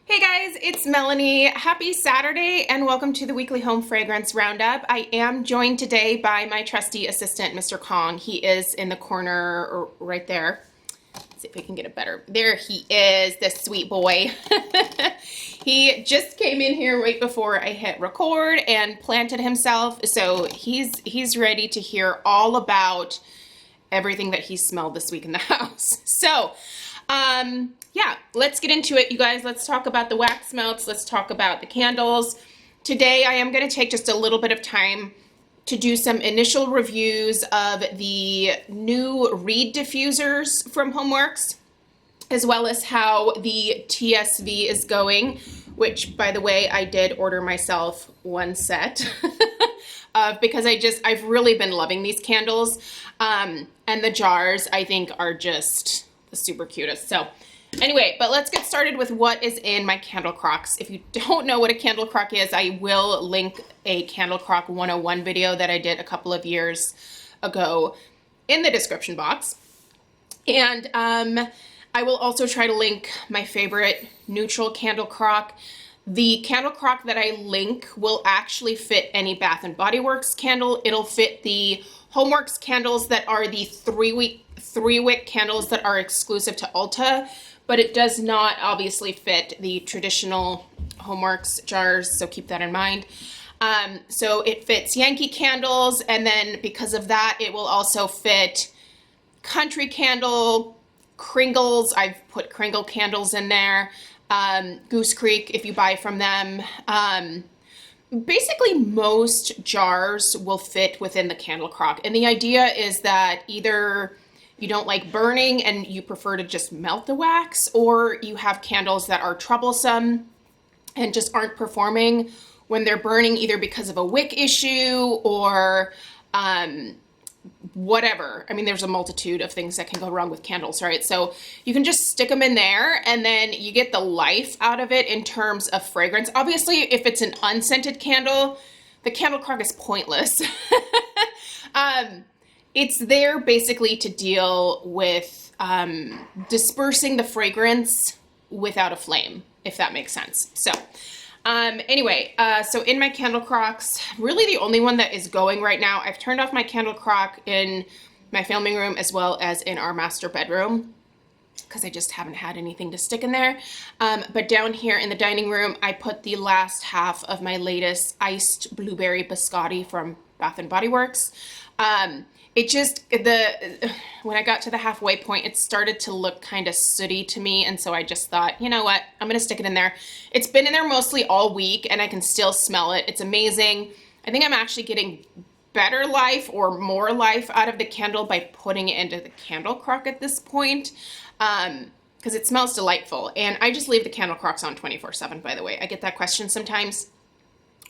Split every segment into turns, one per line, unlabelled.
Hey guys, it's Melanie. Happy Saturday and welcome to the weekly home fragrance roundup. I am joined today by my trusty assistant, Mr. Kong. He is in the corner right there. Let's see if we can get it better. There he is, this sweet boy. He just came in here right before I hit record and planted himself, so he's ready to hear all about everything that he smelled this week in the house. So, yeah, let's get into it, you guys. Let's talk about the wax melts. Let's talk about the candles. Today, I am going to take just a little bit of time to do some initial reviews of the new Reed diffusers from Homeworx, as well as how the TSV is going, which, by the way, I did order myself one set because I've really been loving these candles. And the jars, I think, are just the super cutest. So anyway, but let's get started with what is in my candle crocs. If you don't know what a candle croc is, I will link a candle croc 101 video that I did a couple of years ago in the description box. And I will also try to link my favorite neutral candle croc. The candle croc that I link will actually fit any Bath & Body Works candle. It'll fit the Homeworx candles that are the three wick candles that are exclusive to Ulta, but it does not obviously fit the traditional Homeworx jars, so keep that in mind. So it fits Yankee candles, and then because of that, it will also fit country candle, Kringles. I've put Kringle candles in there. Goose Creek, if you buy from them. Basically, most jars will fit within the candle crock. And the idea is that either you don't like burning and you prefer to just melt the wax, or you have candles that are troublesome and just aren't performing when they're burning, either because of a wick issue or whatever. I mean, there's a multitude of things that can go wrong with candles, right? So you can just stick them in there and then you get the life out of it in terms of fragrance. Obviously, if it's an unscented candle, the candle crock is pointless. It's there basically to deal with dispersing the fragrance without a flame, if that makes sense. So anyway, so in my candle crocs, really the only one that is going right now, I've turned off my candle crock in my filming room as well as in our master bedroom, because I just haven't had anything to stick in there. But down here in the dining room, I put the last half of my latest iced blueberry biscotti from Bath & Body Works. It just, when I got to the halfway point, it started to look kind of sooty to me, and so I just thought, you know what, I'm gonna stick it in there. It's been in there mostly all week, and I can still smell it. It's amazing. I think I'm actually getting better life or more life out of the candle by putting it into the candle crock at this point, because it smells delightful. And I just leave the candle crocks on 24/7, by the way. I get that question sometimes.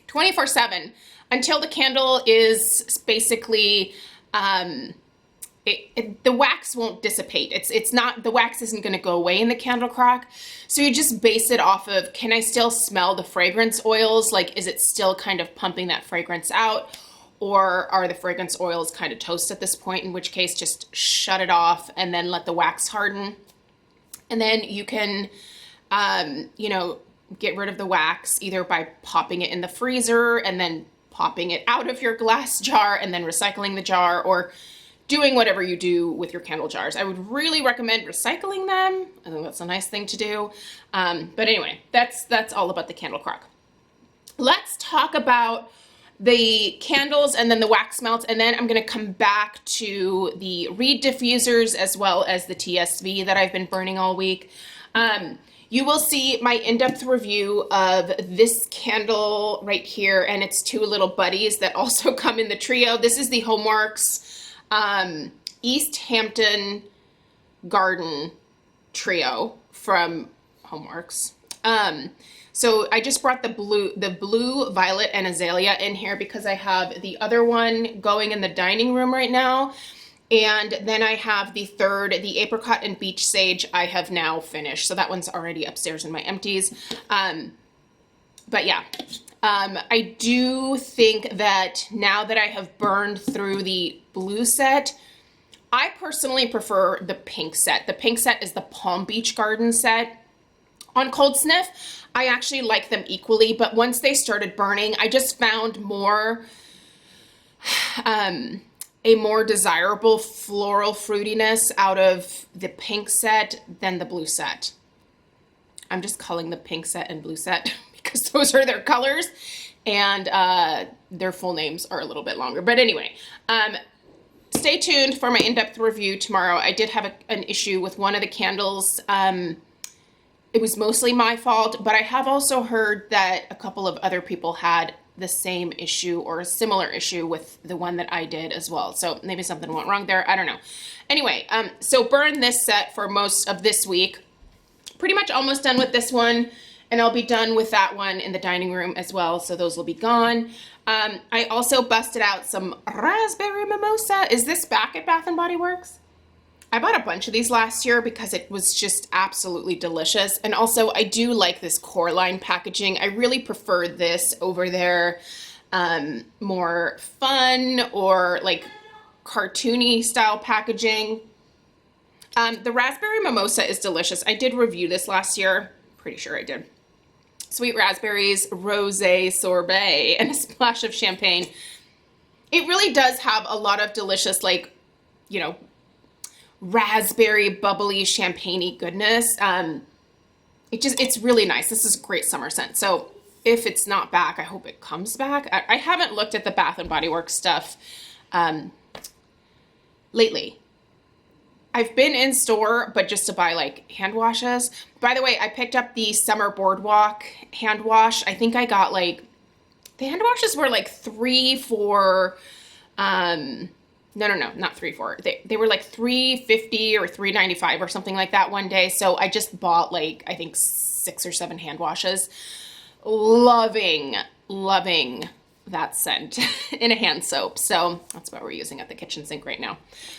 24/7 until the candle is basically the wax won't dissipate. It's not, the wax isn't going to go away in the candle crock. So you just base it off of, can I still smell the fragrance oils? Like, is it still kind of pumping that fragrance out? Or are the fragrance oils kind of toast at this point? In which case, just shut it off and then let the wax harden. And then you can, you know, get rid of the wax either by popping it in the freezer and then popping it out of your glass jar and then recycling the jar, or doing whatever you do with your candle jars. I would really recommend recycling them. I think that's a nice thing to do. But anyway, that's all about the candle crock. Let's talk about the candles and then the wax melts, and then I'm going to come back to the Reed diffusers as well as the TSV that I've been burning all week. You will see my in-depth review of this candle right here, and its two little buddies that also come in the trio. This is the Homeworx East Hampton Garden trio from Homeworx. So I just brought the blue, violet, and azalea in here because I have the other one going in the dining room right now. And then I have the third, the apricot and beach sage, I have now finished. So that one's already upstairs in my empties. But yeah, I do think that now that I have burned through the blue set, I personally prefer the pink set. The pink set is the Palm Beach Garden set. On cold sniff, I actually like them equally, but once they started burning, I just found a more desirable floral fruitiness out of the pink set than the blue set. I'm just calling the pink set and blue set because those are their colors, and their full names are a little bit longer. But anyway, stay tuned for my in-depth review tomorrow. I did have an issue with one of the candles. It was mostly my fault, but I have also heard that a couple of other people had the same issue or a similar issue with the one that I did as well. So maybe something went wrong there. I don't know. Anyway, so burn this set for most of this week. Pretty much almost done with this one, and I'll be done with that one in the dining room as well. So those will be gone. I also busted out some raspberry mimosa. Is this back at Bath & Body Works? I bought a bunch of these last year because it was just absolutely delicious. And also I do like this Coraline packaging. I really prefer this over their more fun or like cartoony style packaging. The raspberry mimosa is delicious. I did review this last year. Pretty sure I did. Sweet raspberries, rosé sorbet, and a splash of champagne. It really does have a lot of delicious, like, you know, raspberry, bubbly, champagne-y goodness. It's really nice. This is a great summer scent. So if it's not back, I hope it comes back. I haven't looked at the Bath & Body Works stuff lately. I've been in store, but just to buy like hand washes. By the way, I picked up the Summer Boardwalk hand wash. I think I got like, the hand washes were like 3 for, no, not 3 for. They were like $3.50 or $3.95 or something like that one day. So I just bought like, I think 6 or 7 hand washes. Loving that scent in a hand soap. So that's what we're using at the kitchen sink right now.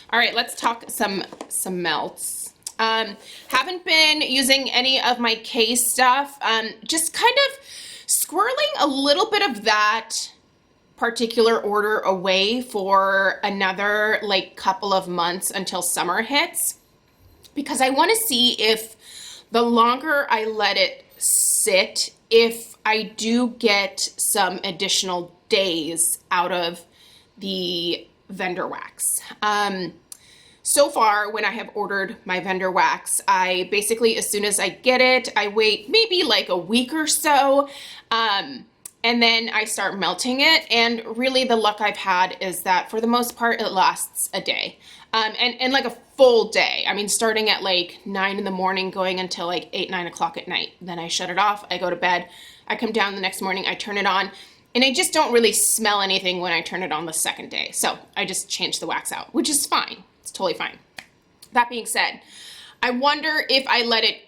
All right, let's talk some melts. Haven't been using any of my case stuff. Just kind of squirreling a little bit of that particular order away for another like couple of months until summer hits, because I want to see if the longer I let it sit, if I do get some additional days out of the vendor wax. So far, when I have ordered my vendor wax, I basically, as soon as I get it, I wait maybe like a week or so, and then I start melting it. And really the luck I've had is that for the most part, it lasts a day, and like a full day. I mean, starting at like 9 in the morning, going until like 8, 9 o'clock at night. Then I shut it off, I go to bed, I come down the next morning, I turn it on, and I just don't really smell anything when I turn it on the second day. So I just change the wax out, which is fine. It's totally fine. That being said, I wonder if I let it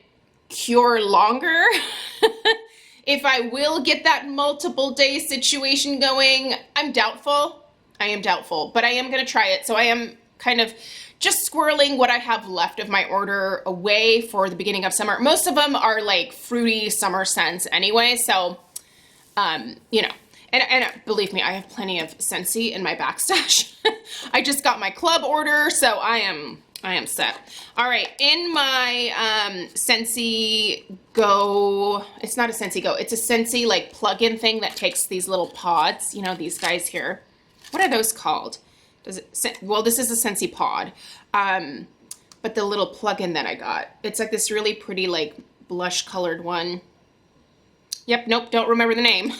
cure longer, if I will get that multiple day situation going. I'm doubtful. I am doubtful, but I am going to try it. So I am kind of just squirreling what I have left of my order away for the beginning of summer. Most of them are like fruity summer scents anyway. So, you know, and believe me, I have plenty of Scentsy in my backstash. I just got my club order, so I am set. All right, in my Scentsy Go, it's not a Scentsy Go, it's a Scentsy like plug-in thing that takes these little pods, you know, these guys here. What are those called? Well, this is a Scentsy pod, but the little plug-in that I got, it's like this really pretty like blush colored one. Yep, nope, don't remember the name.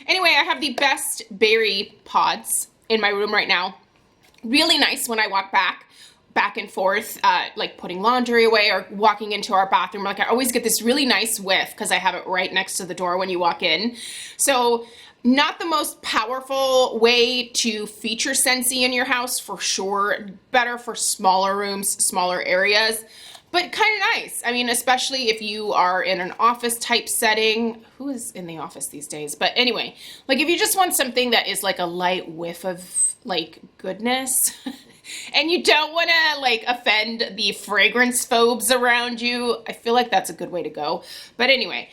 Anyway, I have the best berry pods in my room right now. Really nice when I walk back and forth, like putting laundry away or walking into our bathroom. Like I always get this really nice whiff because I have it right next to the door when you walk in. So not the most powerful way to feature Scentsy in your house for sure. Better for smaller rooms, smaller areas, but kind of nice. I mean, especially if you are in an office type setting. Who is in the office these days? But anyway, like if you just want something that is like a light whiff of like goodness and you don't want to like offend the fragrance phobes around you, I feel like that's a good way to go. But anyway,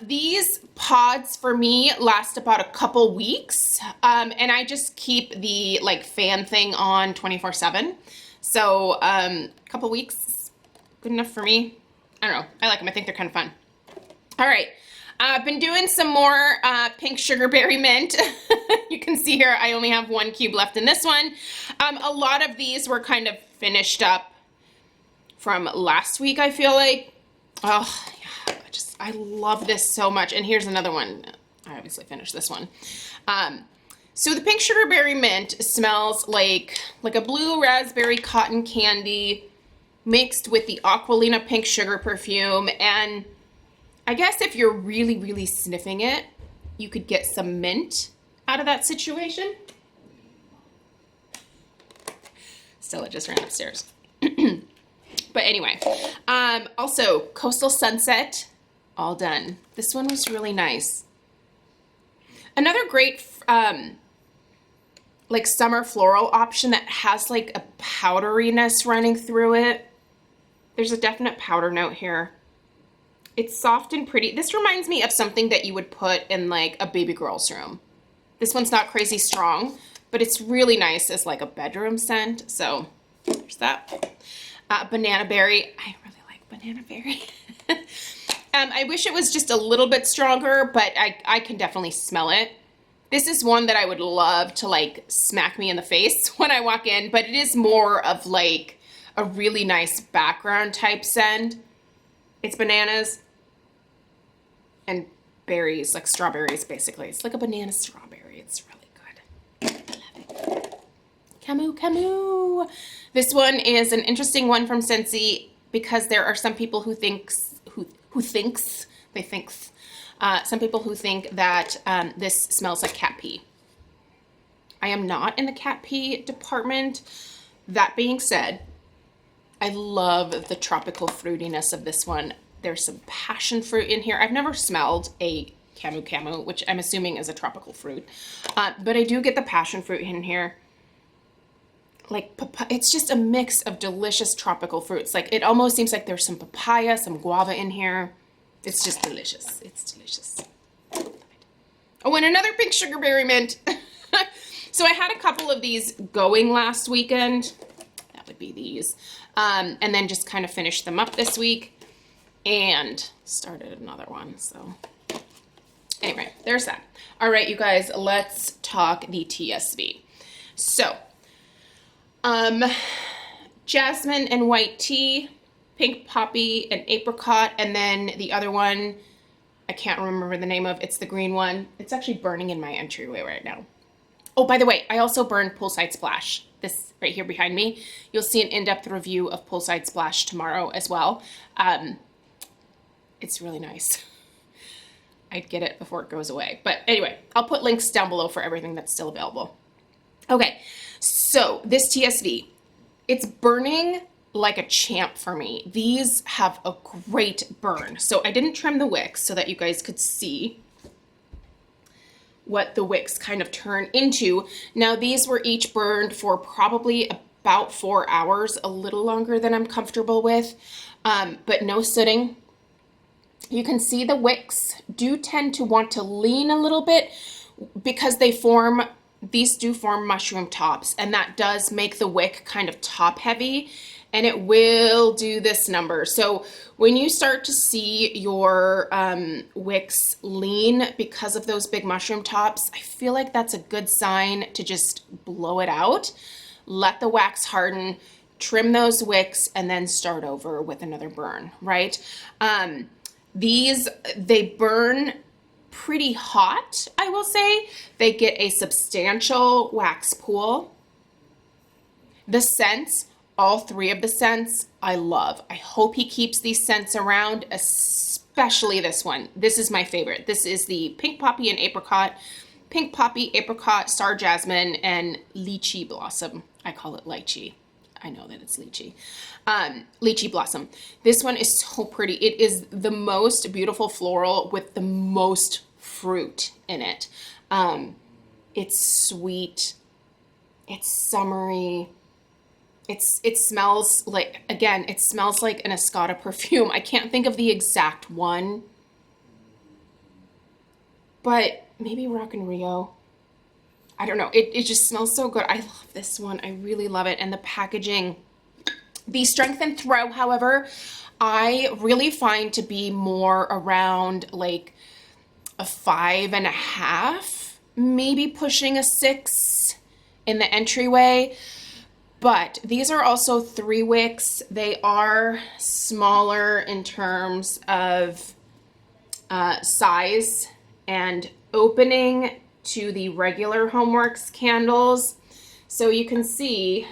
these pods for me last about a couple weeks, and I just keep the like fan thing on 24/7. So a couple weeks, good enough for me. I don't know. I like them. I think they're kind of fun. All right. I've been doing some more pink sugarberry mint. You can see here I only have 1 cube left in this one. A lot of these were kind of finished up from last week, I feel like. Oh, yeah, I love this so much. And here's another one. I obviously finished this one. So the pink sugarberry mint smells like a blue raspberry cotton candy mixed with the Aqualina pink sugar perfume. And I guess if you're really, really sniffing it, you could get some mint out of that situation. Stella just ran upstairs. But anyway, also Coastal Sunset, all done. This one was really nice. Another great like summer floral option that has like a powderiness running through it. There's a definite powder note here. It's soft and pretty. This reminds me of something that you would put in like a baby girl's room. This one's not crazy strong, but it's really nice as like a bedroom scent. So there's that. Banana berry. I really like banana berry. I wish it was just a little bit stronger, but I can definitely smell it. This is one that I would love to like smack me in the face when I walk in, but it is more of like a really nice background type scent. It's bananas and berries, like strawberries basically. It's like a banana strawberry. It's really good. I love it. Camus. This one is an interesting one from Scentsy because there are some people who think that this smells like cat pee. I am not in the cat pee department. That being said, I love the tropical fruitiness of this one. There's some passion fruit in here. I've never smelled a camu, which I'm assuming is a tropical fruit. But I do get the passion fruit in here. Like, it's just a mix of delicious tropical fruits. Like, it almost seems like there's some papaya, some guava in here. It's just delicious. It's delicious. Oh, and another pink sugarberry mint. So I had a couple of these going last weekend. That would be these. And then just kind of finished them up this week and started another one. So anyway, there's that. All right, you guys, let's talk the TSV. So, jasmine and white tea, pink poppy and apricot, and then the other one, I can't remember the name of, it's the green one. It's actually burning in my entryway right now. Oh, by the way, I also burned Poolside Splash. This right here behind me. You'll see an in-depth review of Poolside Splash tomorrow as well. It's really nice. I'd get it before it goes away. But anyway, I'll put links down below for everything that's still available. Okay, so this TSV, it's burning like a champ for me. These have a great burn. So I didn't trim the wicks so that you guys could see what the wicks kind of turn into. Now these were each burned for probably about 4 hours, a little longer than I'm comfortable with, but no sooting. You can see the wicks do tend to want to lean a little bit because these do form mushroom tops, and that does make the wick kind of top heavy, and it will do this number. So when you start to see your wicks lean because of those big mushroom tops, I feel like that's a good sign to just blow it out, let the wax harden, trim those wicks, and then start over with another burn, right? They burn pretty hot, I will say. They get a substantial wax pool. The scents, all 3 of the scents, I love. I hope he keeps these scents around, especially this one. This is my favorite. This is the Pink Poppy and Apricot. Pink Poppy, Apricot, Star Jasmine, and Lychee Blossom. I call it lychee. I know that it's lychee. Lychee Blossom. This one is so pretty. It is the most beautiful floral with the most fruit in it. It's sweet. It's summery. It smells like, again, it smells like an Escada perfume. I can't think of the exact one, but maybe Rock and Rio. I don't know. It just smells so good. I love this one. I really love it. And the packaging, The strength and throw, however, I really find to be more around like a 5.5, maybe pushing a 6 in the entryway. But these are also 3 wicks. They are smaller in terms of size and opening to the regular Homeworx candles. So you can see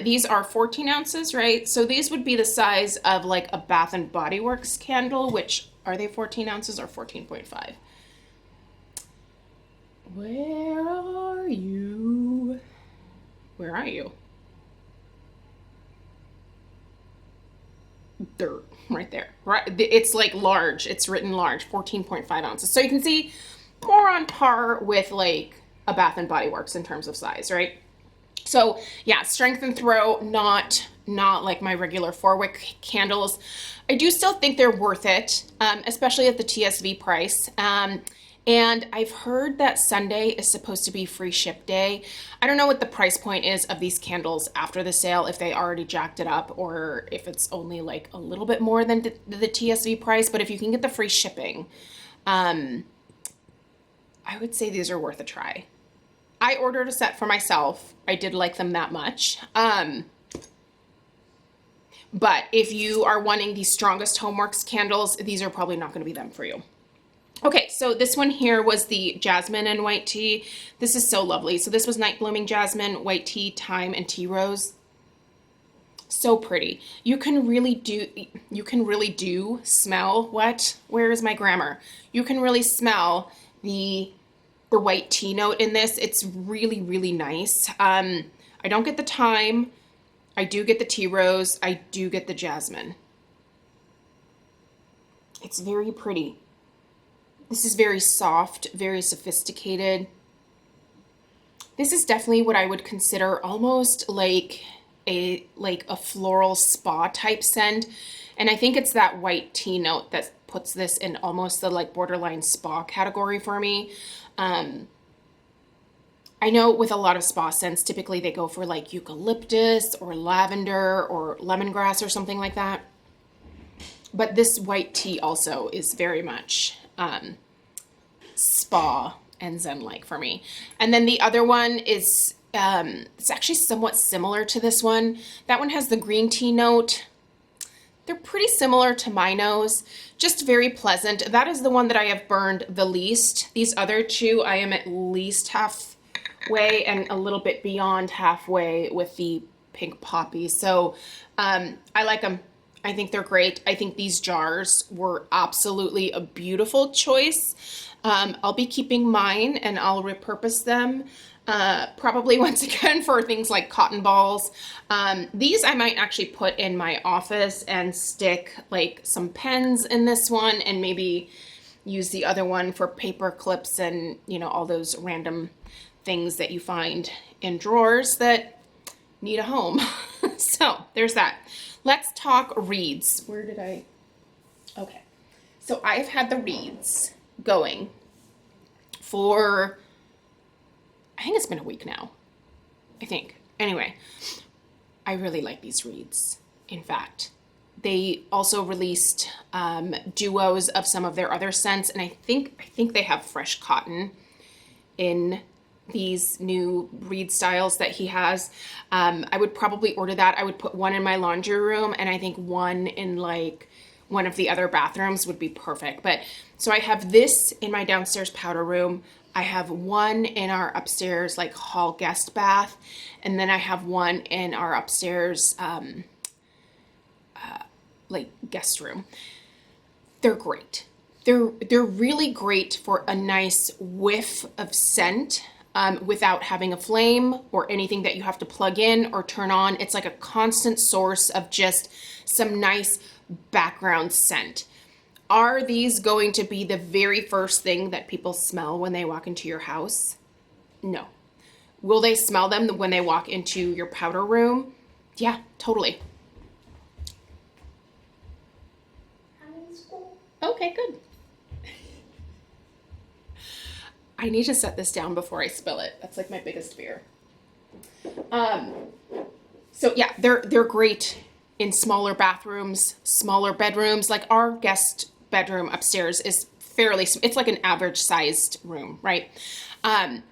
these are 14 ounces, right? So these would be the size of like a Bath and Body Works candle, which are they 14 ounces or 14.5? Where are you? Where are you? Dirt, right there. Right, it's like large. It's written large, 14.5 ounces. So you can see more on par with like a Bath and Body Works in terms of size, right? So yeah, strength and throw, not like my regular 4-wick candles. I do still think they're worth it, especially at the TSV price. And I've heard that Sunday is supposed to be free ship day. I don't know what the price point is of these candles after the sale, if they already jacked it up or if it's only like a little bit more than the TSV price. But if you can get the free shipping, I would say these are worth a try. I ordered a set for myself. I did like them that much. But if you are wanting the strongest Homeworx candles, these are probably not going to be them for you. Okay, so this one here was the jasmine and white tea. This is so lovely. So this was night blooming jasmine, white tea, thyme, and tea rose. So pretty. You can really do smell what? Where is my grammar? You can really smell the white tea note in this. It's really, really nice. I don't get the thyme. I do get the tea rose. I do get the jasmine. It's very pretty. This is very soft, very sophisticated. This is definitely what I would consider almost like a floral spa type scent. And I think it's that white tea note that puts this in almost the like borderline spa category for me. I know with a lot of spa scents, typically they go for like eucalyptus or lavender or lemongrass or something like that. But this white tea also is very much spa and zen-like for me. And then the other one is, it's actually somewhat similar to this one. That one has the green tea note. They're pretty similar to my nose, just very pleasant. That is the one that I have burned the least. These other two, I am at least halfway and a little bit beyond halfway with the pink poppy. So I like them. I think they're great. I think these jars were absolutely a beautiful choice. I'll be keeping mine and I'll repurpose them probably once again for things like cotton balls. These I might actually put in my office and stick like some pens in this one and maybe use the other one for paper clips and, you know, all those random things that you find in drawers that need a home. So there's that. Let's talk reeds. Where did I? Okay. So I've had the reeds going for, I think it's been a week now. I think. Anyway, I really like these reeds. In fact, they also released duos of some of their other scents, and I think they have fresh cotton in these new reed styles that he has. I would probably order that. I would put one in my laundry room, and I think one in like one of the other bathrooms would be perfect. But so I have this in my downstairs powder room. I have one in our upstairs like hall guest bath, and then I have one in our upstairs like guest room. They're great. They're really great for a nice whiff of scent without having a flame or anything that you have to plug in or turn on. It's like a constant source of just some nice background scent. Are these going to be the very first thing that people smell when they walk into your house? No. Will they smell them when they walk into your powder room? Yeah, totally. Okay, good. I need to set this down before I spill it. That's like my biggest fear. So yeah, they're great in smaller bathrooms, smaller bedrooms. Like our guest bedroom upstairs is it's like an average sized room, right?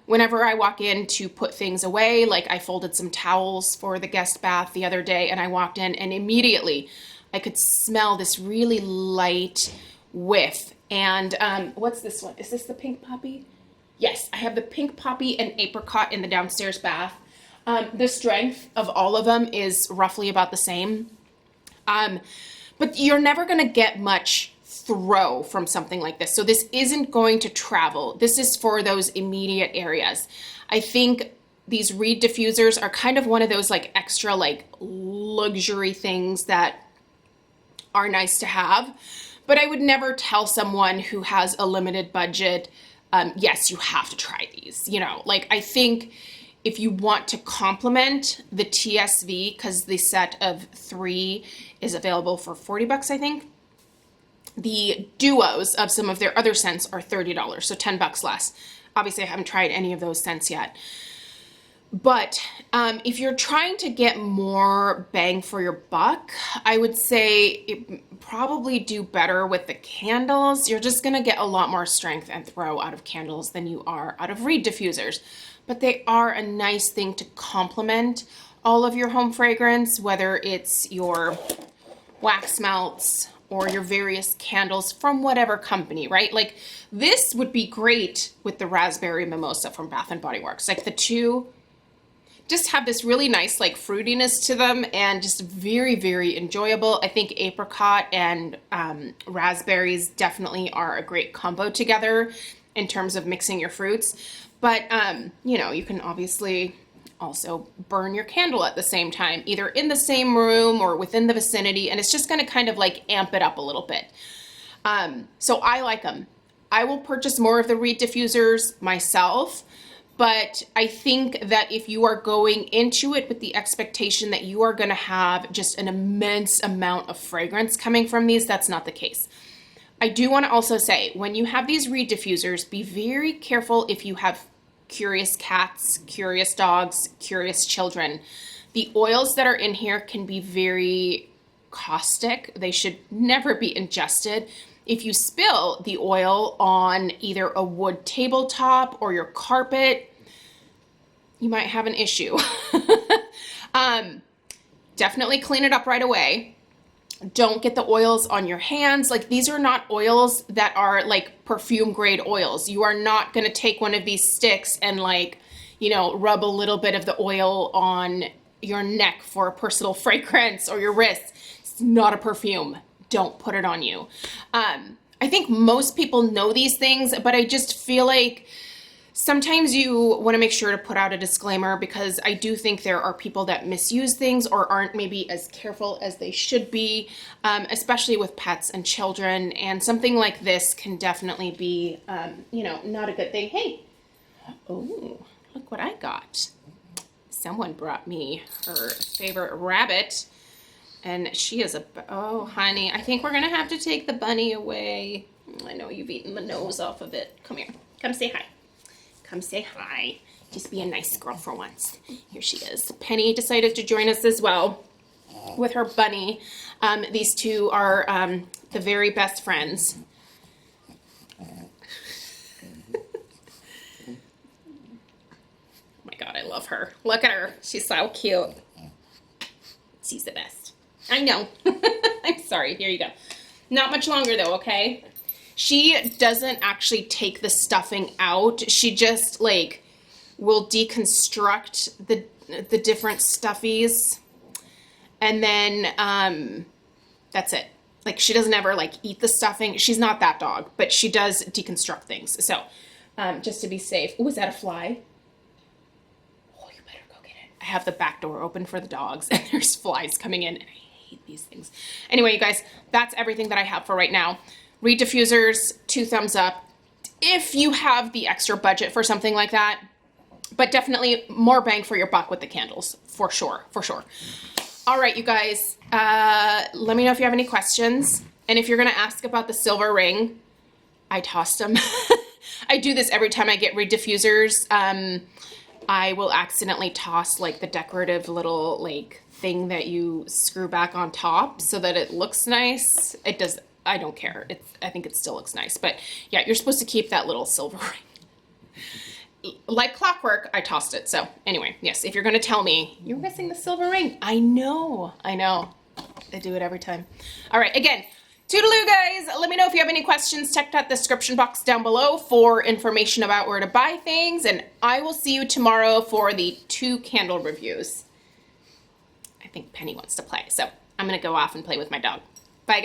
Whenever I walk in to put things away, like I folded some towels for the guest bath the other day, and I walked in and immediately I could smell this really light whiff. And what's this one? Is this the pink poppy? Yes, I have the pink poppy and apricot in the downstairs bath. The strength of all of them is roughly about the same. But you're never going to get much throw from something like this. So this isn't going to travel. This is for those immediate areas. I think these reed diffusers are kind of one of those like extra like luxury things that are nice to have. But I would never tell someone who has a limited budget, yes, you have to try these. You know, like I think if you want to complement the TSV, because the set of 3 is available for $40, I think. The duos of some of their other scents are $30, so $10 less. Obviously, I haven't tried any of those scents yet. But if you're trying to get more bang for your buck, I would say it probably do better with the candles. You're just going to get a lot more strength and throw out of candles than you are out of reed diffusers. But they are a nice thing to complement all of your home fragrance, whether it's your wax melts or your various candles from whatever company, right? Like this would be great with the raspberry mimosa from Bath & Body Works. Like the two just have this really nice like fruitiness to them and just very, very enjoyable. I think apricot and raspberries definitely are a great combo together in terms of mixing your fruits. But, you know, you can obviously also burn your candle at the same time, either in the same room or within the vicinity, and it's just going to kind of like amp it up a little bit. So I like them. I will purchase more of the reed diffusers myself, but I think that if you are going into it with the expectation that you are going to have just an immense amount of fragrance coming from these, that's not the case. I do want to also say, when you have these reed diffusers, be very careful if you have curious cats, curious dogs, curious children. The oils that are in here can be very caustic. They should never be ingested. If you spill the oil on either a wood tabletop or your carpet, you might have an issue. Definitely clean it up right away. Don't get the oils on your hands. Like these are not oils that are like perfume grade oils. You are not going to take one of these sticks and like, you know, rub a little bit of the oil on your neck for a personal fragrance or your wrist. It's not a perfume. Don't put it on you. I think most people know these things, but I just feel like sometimes you want to make sure to put out a disclaimer, because I do think there are people that misuse things or aren't maybe as careful as they should be, especially with pets and children. And something like this can definitely be, you know, not a good thing. Hey, oh, look what I got. Someone brought me her favorite rabbit, and she is oh, honey, I think we're going to have to take the bunny away. I know you've eaten the nose off of it. Come here. Come say hi. Come say hi. Just be a nice girl for once. Here she is. Penny decided to join us as well with her bunny. These two are the very best friends. Oh my God, I love her. Look at her. She's so cute. She's the best. I know. I'm sorry. Here you go. Not much longer though, okay? She doesn't actually take the stuffing out. She just like will deconstruct the different stuffies, and then that's it. Like she doesn't ever like eat the stuffing. She's not that dog, but she does deconstruct things. So just to be safe. Oh, is that a fly? Oh, you better go get it. I have the back door open for the dogs, and there's flies coming in, and I hate these things. Anyway, you guys, that's everything that I have for right now. Reed diffusers, 2 thumbs up if you have the extra budget for something like that, but definitely more bang for your buck with the candles, for sure, for sure. All right, you guys, let me know if you have any questions. And if you're gonna ask about the silver ring, I tossed them. I do this every time I get reed diffusers. I will accidentally toss like the decorative little like thing that you screw back on top so that it looks nice. It does, I don't care. I think it still looks nice. But yeah, you're supposed to keep that little silver ring. Like clockwork, I tossed it. So anyway, yes, if you're going to tell me you're missing the silver ring, I know. I do it every time. All right, again, toodaloo, guys. Let me know if you have any questions. Check that description box down below for information about where to buy things, and I will see you tomorrow for the 2 candle reviews. I think Penny wants to play, so I'm gonna go off and play with my dog. Bye, guys.